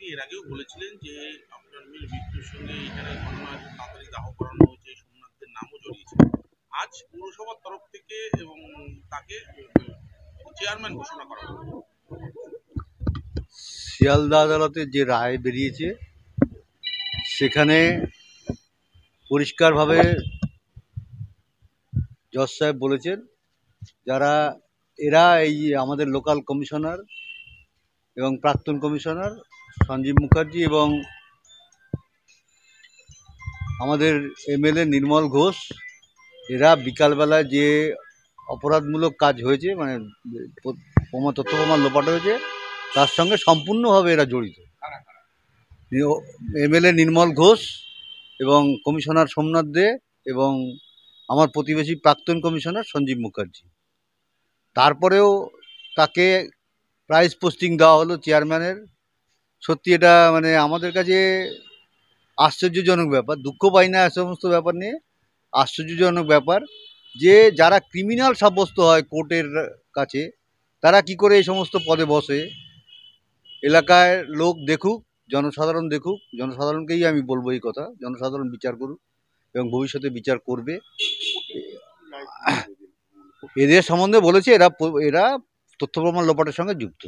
আপনি এর আগেও বলেছিলেন যে আপনার মেয়ের মৃত্যুর সঙ্গে এখানে ঘটনা তাড়াতাড়ি দাহ করানো হয়েছে, সোমনাথদের নামও জড়িয়েছে। আজ পৌরসভার তরফ থেকে এবং তাকে চেয়ারম্যান ঘোষণা করা হলো। শিয়ালদা আদালতের যে রায় বেরিয়েছে সেখানে পরিষ্কারভাবে জজ সাহেব বলেছেন যারা এই আমাদের লোকাল কমিশনার এবং প্রাক্তন কমিশনার সঞ্জীব মুখার্জি এবং আমাদের এমএলএ নির্মল ঘোষ, এরা বিকালবেলায় যে অপরাধমূলক কাজ হয়েছে, মানে তথ্য প্রমাণ লোপাট হয়েছে, তার সঙ্গে সম্পূর্ণভাবে এরা জড়িত। এমএলএ নির্মল ঘোষ এবং কমিশনার সোমনাথ দে এবং আমার প্রতিবেশী প্রাক্তন কমিশনার সঞ্জীব মুখার্জি। তারপরেও তাকে প্রাইজ পোস্টিং দেওয়া হলো চেয়ারম্যানের। সত্যি এটা মানে আমাদের কাছে আশ্চর্যজনক ব্যাপার। দুঃখ পাই না এ সমস্ত ব্যাপার নিয়ে, আশ্চর্যজনক ব্যাপার যে যারা ক্রিমিনাল সাব্যস্ত হয় কোর্টের কাছে, তারা কি করে এই সমস্ত পদে বসে। এলাকায় লোক দেখুক, জনসাধারণ দেখুক, জনসাধারণকেই আমি বলবো এই কথা, জনসাধারণ বিচার করুক এবং ভবিষ্যতে বিচার করবে। এদের সম্বন্ধে বলেছে এরা তথ্য প্রমাণ লোপাটের সঙ্গে যুক্ত।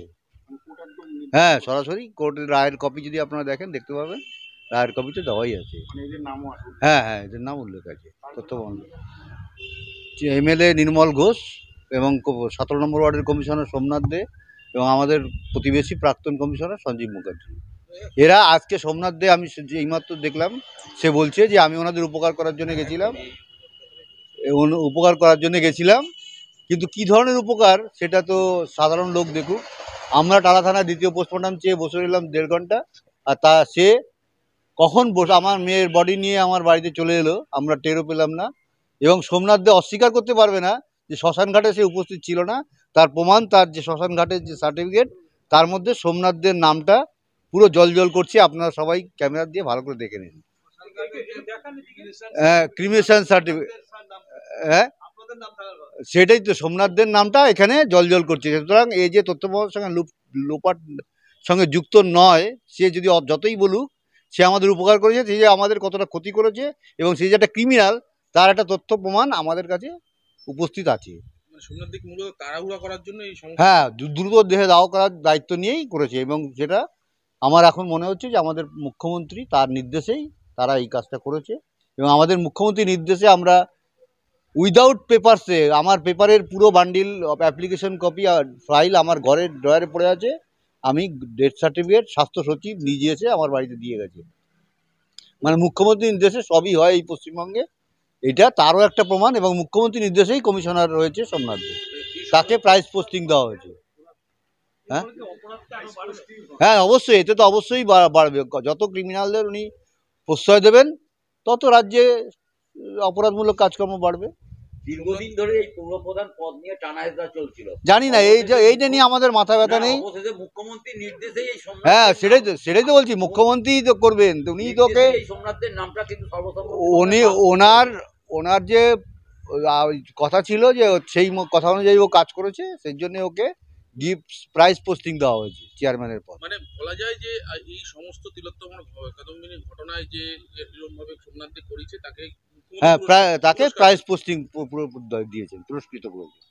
হ্যাঁ, সরাসরি কোর্টের রায়ের কপি যদি আপনারা দেখেন দেখতে পাবেন, রায়ের কপিতে দেওয়াই আছে। হ্যাঁ, এদের নাম উল্লেখ আছে তথ্য প্রমাণ। এমএলএ নির্মল ঘোষ এবং 17 নম্বর ওয়ার্ডের কমিশনার সোমনাথ দে এবং আমাদের প্রতিবেশী প্রাক্তন কমিশনার সঞ্জীব মুখার্জি। এরা আজকে সোমনাথ দে, আমি এইমাত্র দেখলাম, সে বলছে যে আমি ওনাদের উপকার করার জন্য গেছিলাম, কিন্তু কি ধরনের উপকার সেটা তো সাধারণ লোক দেখুক। আমরা টালা থানায় দ্বিতীয় পোস্টমর্টম চেয়ে বসে রইলাম 1.5 ঘন্টা, আর সে কখন আমার মেয়ের বডি নিয়ে আমার বাড়িতে চলে এলো আমরা টেরও পেলাম না। এবং সোমনাথ দে অস্বীকার করতে পারবে না যে শ্মশান ঘাটে সে উপস্থিত ছিল না। তার প্রমাণ, তার যে শ্মশান ঘাটের যে সার্টিফিকেট, তার মধ্যে সোমনাথ দের নামটা পুরো জল করছে। আপনারা সবাই ক্যামেরা দিয়ে ভালো করে দেখে নিন। ক্রিমিনেশন সার্টিফিকেট, হ্যাঁ, সেটাই তো, সোমনাথদের নামটা এখানে জল করছে। সুতরাং এই যে তথ্য প্রমাণের সঙ্গে লোপাট সঙ্গে যুক্ত নয়, সে যদি যতই বলুক সে আমাদের উপকার করেছে, সে যে আমাদের কতটা ক্ষতি করেছে এবং সে যে একটা ক্রিমিনাল, তার একটা তথ্য প্রমাণ আমাদের কাছে উপস্থিত আছে। হ্যাঁ, দ্রুত দেহে দাহ করার দায়িত্ব নিয়েই করেছে এবং সেটা আমার এখন মনে হচ্ছে যে আমাদের মুখ্যমন্ত্রী তার নির্দেশেই তারা এই কাজটা করেছে। এবং আমাদের মুখ্যমন্ত্রীর নির্দেশে আমরা উইদাউট পেপারসে, আমার পেপারের পুরো বান্ডিল অ্যাপ্লিকেশন কপি আর ফাইল আমার ঘরের ড্রয়ারে পড়ে আছে। আমি ডেথ সার্টিফিকেট স্বাস্থ্য সচিব নিজে এসে আমার বাড়িতে দিয়ে গেছে। মানে মুখ্যমন্ত্রীর নির্দেশে সবই হয় এই পশ্চিমবঙ্গে, এটা তারও একটা প্রমাণ। এবং মুখ্যমন্ত্রীর নির্দেশেই কমিশনার রয়েছে সোমনাথ দে, তাকে প্রাইজ পোস্টিং দেওয়া হয়েছে। হ্যাঁ, অবশ্যই, এতে তো অবশ্যই বাড়বে। যত ক্রিমিনালদের উনি প্রশ্রয় দেবেন তত রাজ্যে অপরাধমূলক কাজকর্ম বাড়বে। দীর্ঘদিন ধরে এই পৌরপ্রধান পদ নিয়ে টানাহেঁচড়া চলছিল, জানি না, এইটা নিয়ে আমাদের মাথা ব্যথা নেই। মুখ্যমন্ত্রীর নির্দেশেই হ্যাঁ, সেটাই তো বলছি, মুখ্যমন্ত্রী তো করবেন, উনি তোকে সোমনাথদের নামটা কিন্তু ওনার যে কথা ছিল যে সেই কথা অনুযায়ী ও কাজ করেছে, সেই জন্য ওকে প্রাইজ পোস্টিং দেওয়া হয়েছে চেয়ারম্যানের পদ। মানে বলা যায় যে এই সমস্ত তিলোত্তমার কাদম্বিনী ঘটনায় যে এরকমভাবে সোমনাথ দে করেছে তাকে, হ্যাঁ, তাকে প্রাইজ পোস্টিং দিয়েছেন, পুরস্কৃত করেছেন।